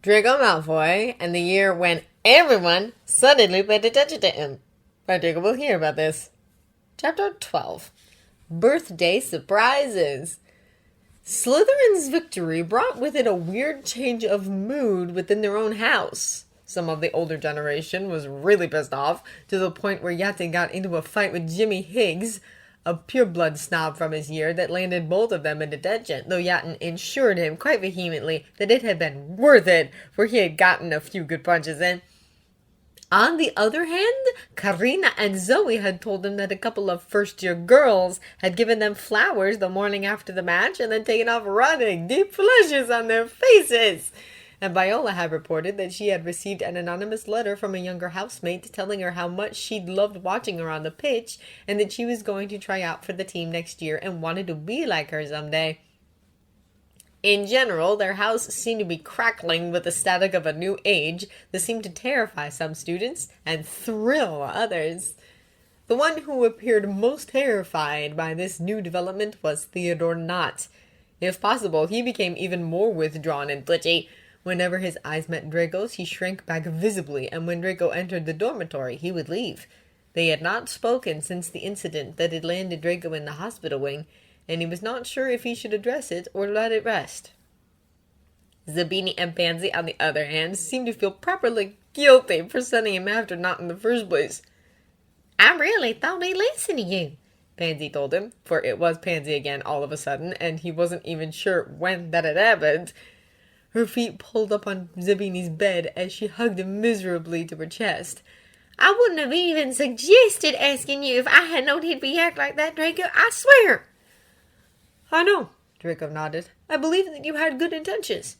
Draco Malfoy, and the year when everyone suddenly paid attention to him. But Draco will hear about this. Chapter 12. Birthday Surprises. Slytherin's victory brought with it a weird change of mood within their own house. Some of the older generation was really pissed off, to the point where Yatin got into a fight with Jimmy Higgs, a pureblood snob from his year that landed both of them in detention, though Yatin assured him quite vehemently that it had been worth it, for he had gotten a few good punches in. On the other hand, Karina and Zoe had told him that a couple of first-year girls had given them flowers the morning after the match and then taken off running, deep flushes on their faces. And Viola had reported that she had received an anonymous letter from a younger housemate telling her how much she'd loved watching her on the pitch and that she was going to try out for the team next year and wanted to be like her someday. In general, their house seemed to be crackling with the static of a new age that seemed to terrify some students and thrill others. The one who appeared most terrified by this new development was Theodore Knott. If possible, he became even more withdrawn and twitchy. Whenever his eyes met Draco's, he shrank back visibly, and when Draco entered the dormitory, he would leave. They had not spoken since the incident that had landed Draco in the hospital wing, and he was not sure if he should address it or let it rest. Zabini and Pansy, on the other hand, seemed to feel properly guilty for sending him after Knott in the first place. "I really thought he'd listen to you," Pansy told him, for it was Pansy again all of a sudden, and he wasn't even sure when that had happened. Her feet pulled up on Zabini's bed as she hugged him miserably to her chest. "I wouldn't have even suggested asking you if I had known he'd react like that, Draco, I swear." "I know," Draco nodded. "I believe that you had good intentions."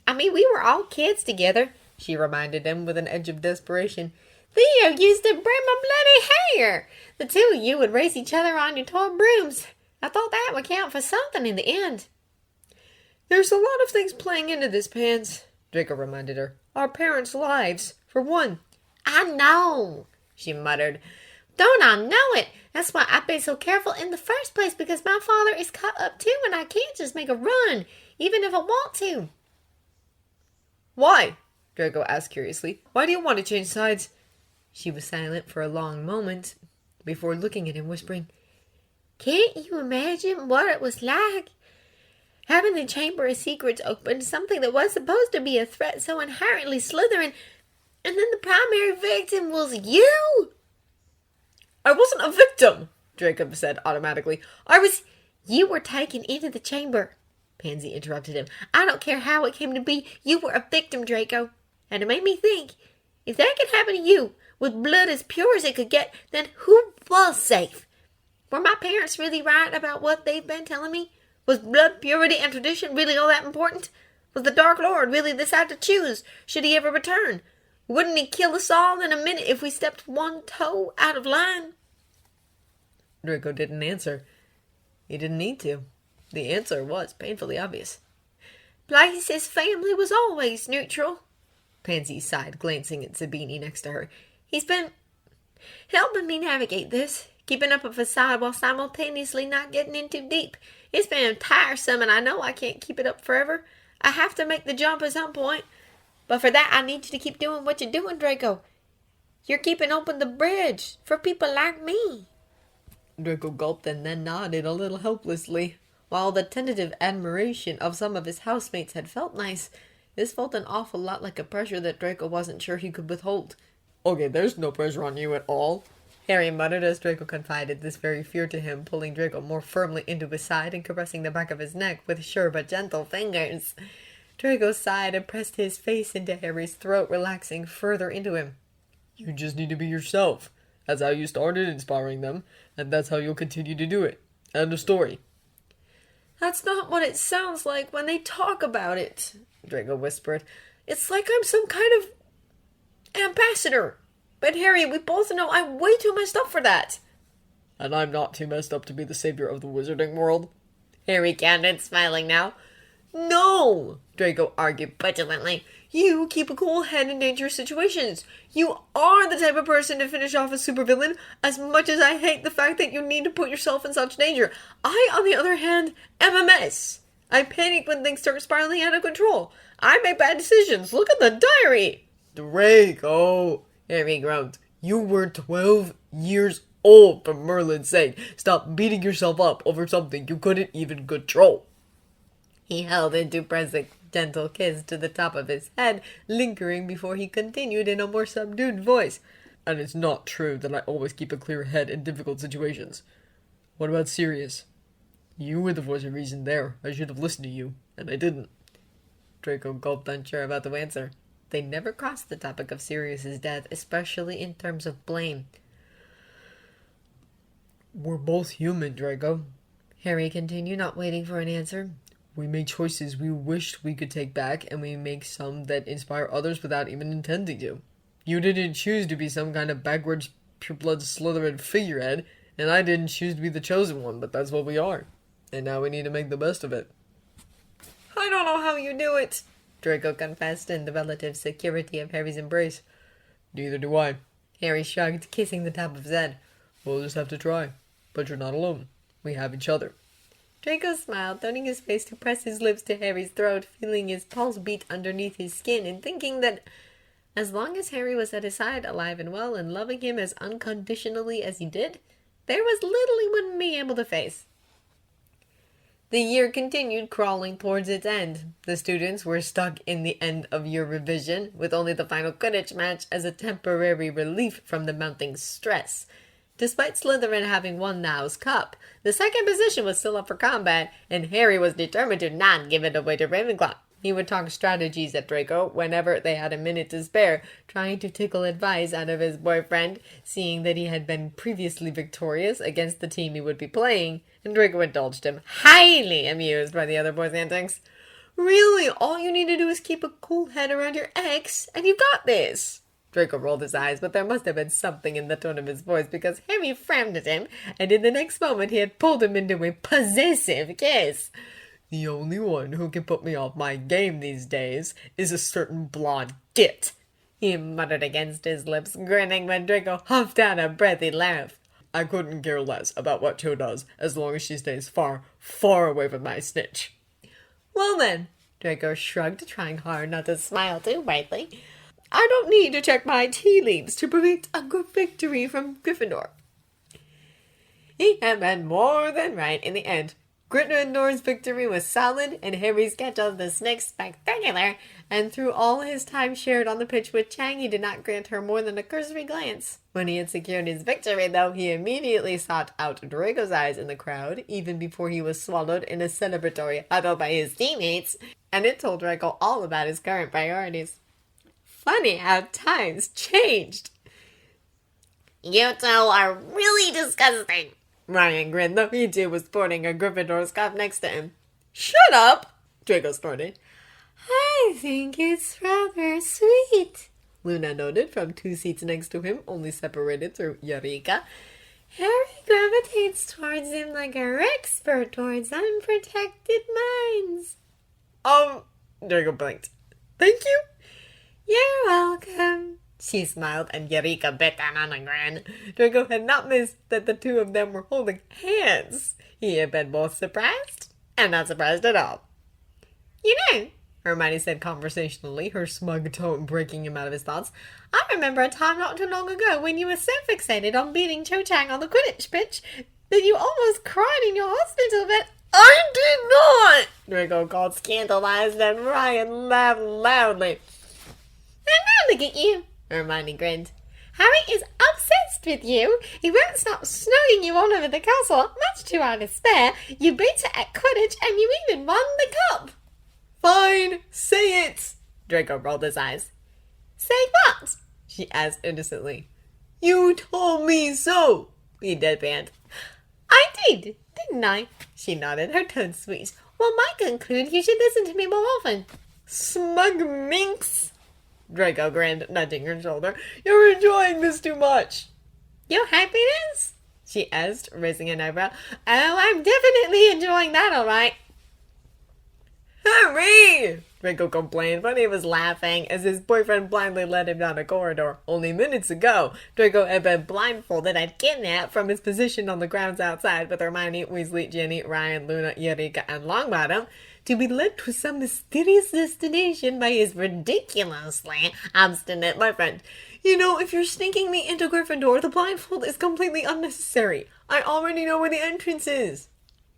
"I mean, we were all kids together," she reminded him with an edge of desperation. "Theo used to braid my bloody hair. The two of you would race each other on your toy brooms. I thought that would count for something in the end." "There's a lot of things playing into this, Pans," Draco reminded her. "Our parents' lives, for one." "I know," she muttered. "Don't I know it? That's why I've been so careful in the first place, because my father is caught up too, and I can't just make a run, even if I want to." "Why?" Draco asked curiously. "Why do you want to change sides?" She was silent for a long moment, before looking at him, whispering, "Can't you imagine what it was like? Having the Chamber of Secrets open, something that was supposed to be a threat so inherently Slytherin, and then the primary victim was you?" "I wasn't a victim," Draco said automatically. You were taken into the chamber," Pansy interrupted him. "I don't care how it came to be. You were a victim, Draco. And it made me think, if that could happen to you, with blood as pure as it could get, then who was safe? Were my parents really right about what they've been telling me? Was blood purity and tradition really all that important? Was the Dark Lord really decide to choose, should he ever return? Wouldn't he kill us all in a minute if we stepped one toe out of line?" Draco didn't answer. He didn't need to. The answer was painfully obvious. "Place's family was always neutral," Pansy sighed, glancing at Zabini next to her. "He's been helping me navigate this, keeping up a facade while simultaneously not getting in too deep. It's been tiresome, and I know I can't keep it up forever. I have to make the jump at some point. But for that, I need you to keep doing what you're doing, Draco. You're keeping open the bridge for people like me." Draco gulped and then nodded a little helplessly. While the tentative admiration of some of his housemates had felt nice, this felt an awful lot like a pressure that Draco wasn't sure he could withhold. "Okay, there's no pressure on you at all," Harry muttered as Draco confided this very fear to him, pulling Draco more firmly into his side and caressing the back of his neck with sure but gentle fingers. Draco sighed and pressed his face into Harry's throat, relaxing further into him. "You just need to be yourself. That's how you started inspiring them, and that's how you'll continue to do it. End of story." "That's not what it sounds like when they talk about it," Draco whispered. "It's like I'm some kind of ambassador. But Harry, we both know I'm way too messed up for that." "And I'm not too messed up to be the savior of the wizarding world," Harry countered, smiling now. "No," Draco argued petulantly. "You keep a cool head in dangerous situations. You are the type of person to finish off a supervillain, as much as I hate the fact that you need to put yourself in such danger. I, on the other hand, am a mess. I panic when things start spiraling out of control. I make bad decisions. Look at the diary. Draco, Harry groaned. You were 12 years old, for Merlin's sake. Stop beating yourself up over something you couldn't even control. He held into press a gentle kiss to the top of his head, lingering before he continued in a more subdued voice. And it's not true that I always keep a clear head in difficult situations. What about Sirius? You were the voice of reason there. I should have listened to you, and I didn't. Draco gulped, unsure about the answer. They never crossed the topic of Sirius's death, especially in terms of blame. We're both human, Draco, Harry continued, not waiting for an answer. We make choices we wished we could take back, and we make some that inspire others without even intending to. You didn't choose to be some kind of backwards, pure-blood Slytherin figurehead, and I didn't choose to be the chosen one, but that's what we are. And now we need to make the best of it. I don't know how you do it, Draco confessed in the relative security of Harry's embrace. Neither do I, Harry shrugged, kissing the top of his head. We'll just have to try. But you're not alone. We have each other. Draco smiled, turning his face to press his lips to Harry's throat, feeling his pulse beat underneath his skin, and thinking that as long as Harry was at his side, alive and well, and loving him as unconditionally as he did, there was little he wouldn't be able to face. The year continued crawling towards its end. The students were stuck in the end of year revision, with only the final Quidditch match as a temporary relief from the mounting stress. Despite Slytherin having won Now's Cup, the second position was still up for combat, and Harry was determined to not give it away to Ravenclaw. He would talk strategies at Draco whenever they had a minute to spare, trying to tickle advice out of his boyfriend, seeing that he had been previously victorious against the team he would be playing, and Draco indulged him, highly amused by the other boys' antics. Really, all you need to do is keep a cool head around your ex, and you've got this. Draco rolled his eyes, but there must have been something in the tone of his voice, because Harry frowned at him, and in the next moment he had pulled him into a possessive kiss. The only one who can put me off my game these days is a certain blonde git, he muttered against his lips, grinning when Draco huffed out a breathy laugh. I couldn't care less about what Cho does, as long as she stays far, far away from my snitch. Well then, Draco shrugged, trying hard not to smile too brightly, I don't need to check my tea leaves to predict a good victory from Gryffindor. He had been more than right in the end. Gryffindor's victory was solid, and Harry's catch of the snake spectacular, and through all his time shared on the pitch with Chang, he did not grant her more than a cursory glance. When he had secured his victory, though, he immediately sought out Draco's eyes in the crowd, even before he was swallowed in a celebratory huddle by his teammates, and it told Draco all about his current priorities. Funny how times changed. You two are really disgusting, Ryan grinned, though he too was sporting a Gryffindor scarf next to him. Shut up, Draco snorted. I think it's rather sweet, Luna noted from 2 seats next to him, only separated through Eureka. Harry gravitates towards him like a expert towards unprotected minds. Draco blinked. Thank you? You're welcome. She smiled, and Eureka bit down on a grin. Draco had not missed that the two of them were holding hands. He had been both surprised and not surprised at all. You know, Hermione said conversationally, her smug tone breaking him out of his thoughts, I remember a time not too long ago when you were so fixated on beating Cho Chang on the Quidditch pitch that you almost cried in your hospital bed. I did not! Draco called, scandalized, and Ryan laughed loudly. And now look at you, Hermione grinned. Harry is obsessed with you. He won't stop snugging you all over the castle, much to our despair. You beat her at Quidditch, and you even won the cup. Fine, say it, Draco rolled his eyes. Say what? She asked innocently. You told me so, he deadpanned. I did, didn't I? She nodded, her tone sweet. Well, might conclude you should listen to me more often. Smug minx, Draco grinned, nudging her shoulder. You're enjoying this too much. Your happiness? She asked, raising an eyebrow. Oh, I'm definitely enjoying that, all right. Harry! Draco complained, but he was laughing as his boyfriend blindly led him down a corridor. Only minutes ago, Draco had been blindfolded and kidnapped from his position on the grounds outside with Hermione, Weasley, Ginny, Ryan, Luna, Eureka, and Longbottom to be led to some mysterious destination by his ridiculously obstinate boyfriend. You know, if you're sneaking me into Gryffindor, the blindfold is completely unnecessary. I already know where the entrance is.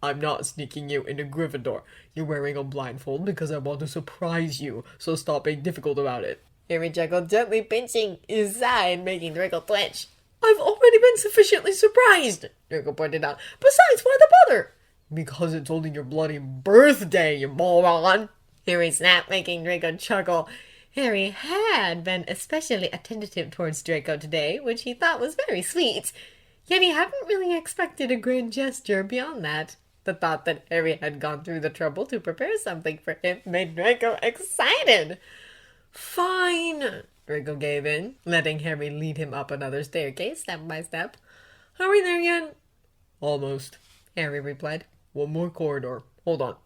I'm not sneaking you into Gryffindor. You're wearing a blindfold because I want to surprise you, so stop being difficult about it. Harry chuckled, gently pinching his side, making Draco twitch. I've already been sufficiently surprised, Draco pointed out. Besides, why the bother? Because it's only your bloody birthday, you moron! Harry snapped, making Draco chuckle. Harry had been especially attentive towards Draco today, which he thought was very sweet. Yet he hadn't really expected a grand gesture beyond that. The thought that Harry had gone through the trouble to prepare something for him made Draco excited. Fine, Draco gave in, letting Harry lead him up another staircase step by step. Are we there yet? Almost, Harry replied. One more corridor. Hold on.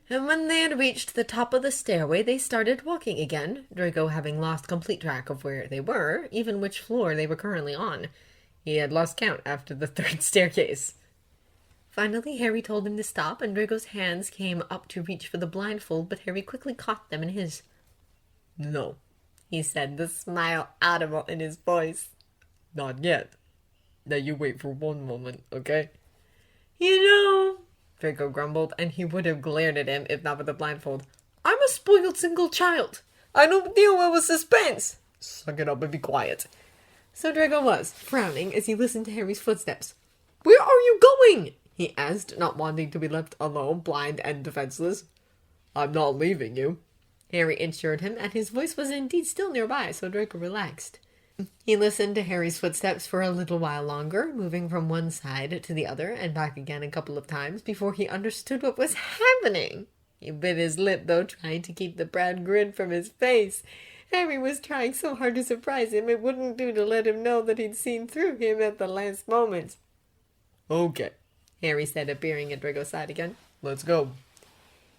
And when they had reached the top of the stairway, they started walking again, Draco having lost complete track of where they were, even which floor they were currently on. He had lost count after the third staircase. Finally, Harry told him to stop, and Draco's hands came up to reach for the blindfold, but Harry quickly caught them in his. No, he said, the smile audible in his voice. Not yet. Now you wait for one moment, okay? You know, Draco grumbled, and he would have glared at him if not for the blindfold. I'm a spoiled single child. I don't deal well with suspense. Suck it up and be quiet. So Draco was, frowning as he listened to Harry's footsteps. Where are you going? He asked, not wanting to be left alone, blind and defenseless. I'm not leaving you, Harry assured him, and his voice was indeed still nearby, so Draco relaxed. He listened to Harry's footsteps for a little while longer, moving from one side to the other and back again a couple of times before he understood what was happening. He bit his lip, though, trying to keep the proud grin from his face. Harry was trying so hard to surprise him, it wouldn't do to let him know that he'd seen through him at the last moment. Okay, Harry said, appearing at Draco's side again. Let's go.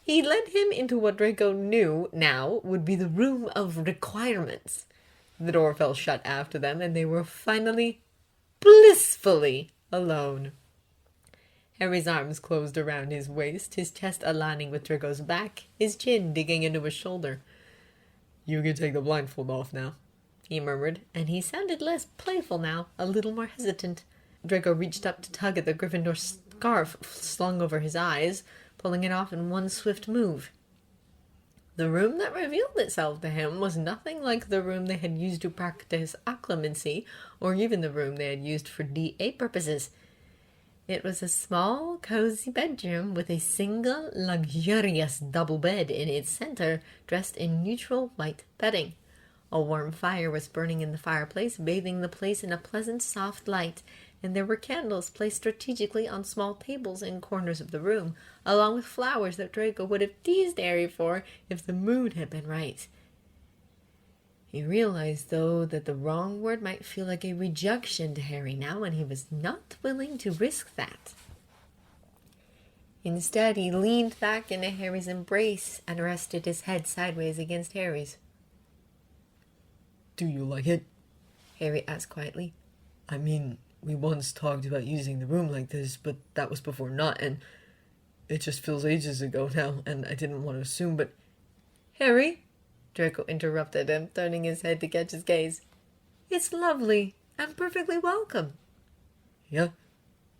He led him into what Draco knew now would be the room of requirements. The door fell shut after them, and they were finally, blissfully, alone. Harry's arms closed around his waist, his chest aligning with Draco's back, his chin digging into his shoulder. You can take the blindfold off now, he murmured, and he sounded less playful now, a little more hesitant. Draco reached up to tug at the Gryffindor scarf slung over his eyes, pulling it off in one swift move. The room that revealed itself to him was nothing like the room they had used to practice occlumency, or even the room they had used for DA purposes. It was a small, cozy bedroom with a single, luxurious double bed in its center, dressed in neutral white bedding. A warm fire was burning in the fireplace, bathing the place in a pleasant, soft light, and there were candles placed strategically on small tables in corners of the room, along with flowers that Draco would have teased Harry for if the mood had been right. He realized, though, that the wrong word might feel like a rejection to Harry now, and he was not willing to risk that. Instead, he leaned back into Harry's embrace and rested his head sideways against Harry's. Do you like it? Harry asked quietly. I mean, we once talked about using the room like this, but that was before not, and it just feels ages ago now, and I didn't want to assume, but... Harry, Draco interrupted him, turning his head to catch his gaze. It's lovely, and perfectly welcome. Yeah?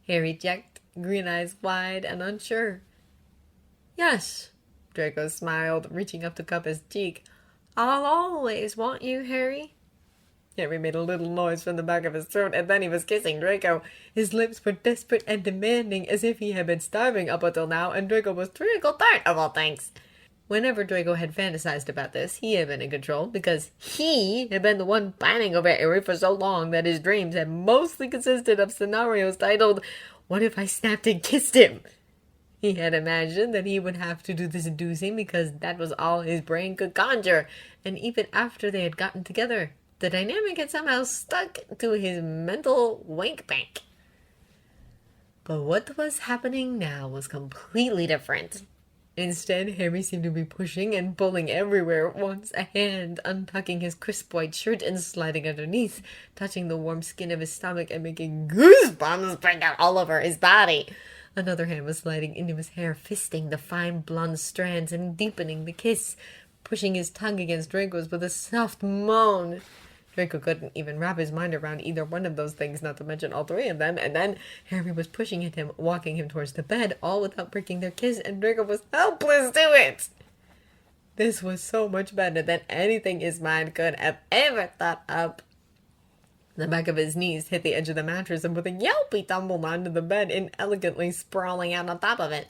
Harry checked, green eyes wide and unsure. Yes, Draco smiled, reaching up to cup his cheek. I'll always want you, Harry. Harry made a little noise from the back of his throat, and then he was kissing Draco. His lips were desperate and demanding, as if he had been starving up until now, and Draco was treacle tart of all things. Whenever Draco had fantasized about this, he had been in control, because he had been the one pining over Harry for so long that his dreams had mostly consisted of scenarios titled, What if I snapped and kissed him? He had imagined that he would have to do the seducing because that was all his brain could conjure, and even after they had gotten together, the dynamic had somehow stuck to his mental wank bank. But what was happening now was completely different. Instead, Harry seemed to be pushing and pulling everywhere at once, a hand untucking his crisp white shirt and sliding underneath, touching the warm skin of his stomach and making goosebumps break out all over his body. Another hand was sliding into his hair, fisting the fine blonde strands and deepening the kiss, pushing his tongue against Draco's with a soft moan. Draco couldn't even wrap his mind around either one of those things, not to mention all three of them, and then Harry was pushing at him, walking him towards the bed, all without breaking their kiss, and Draco was helpless to it! This was so much better than anything his mind could have ever thought up. The back of his knees hit the edge of the mattress, and with a yelp he tumbled onto the bed, inelegantly sprawling out on top of it.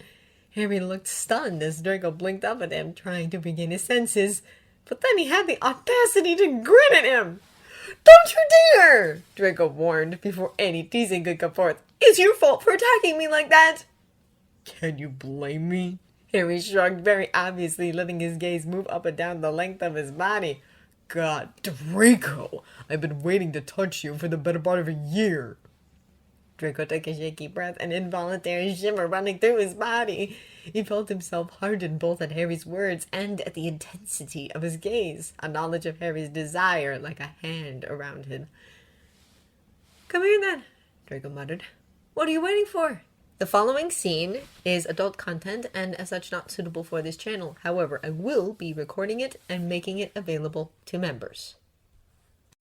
Harry looked stunned as Draco blinked up at him, trying to regain his senses, but then he had the audacity to grin at him. "Don't you dare!" Draco warned, before any teasing could come forth. "It's your fault for attacking me like that!" Can you blame me? Harry shrugged, very obviously letting his gaze move up and down the length of his body. God, Draco! I've been waiting to touch you for the better part of a year. Draco took a shaky breath, an involuntary shimmer running through his body. He felt himself harden both at Harry's words and at the intensity of his gaze, a knowledge of Harry's desire like a hand around him. "Come here, then," Draco muttered. "What are you waiting for?" The following scene is adult content and as such not suitable for this channel. However, I will be recording it and making it available to members.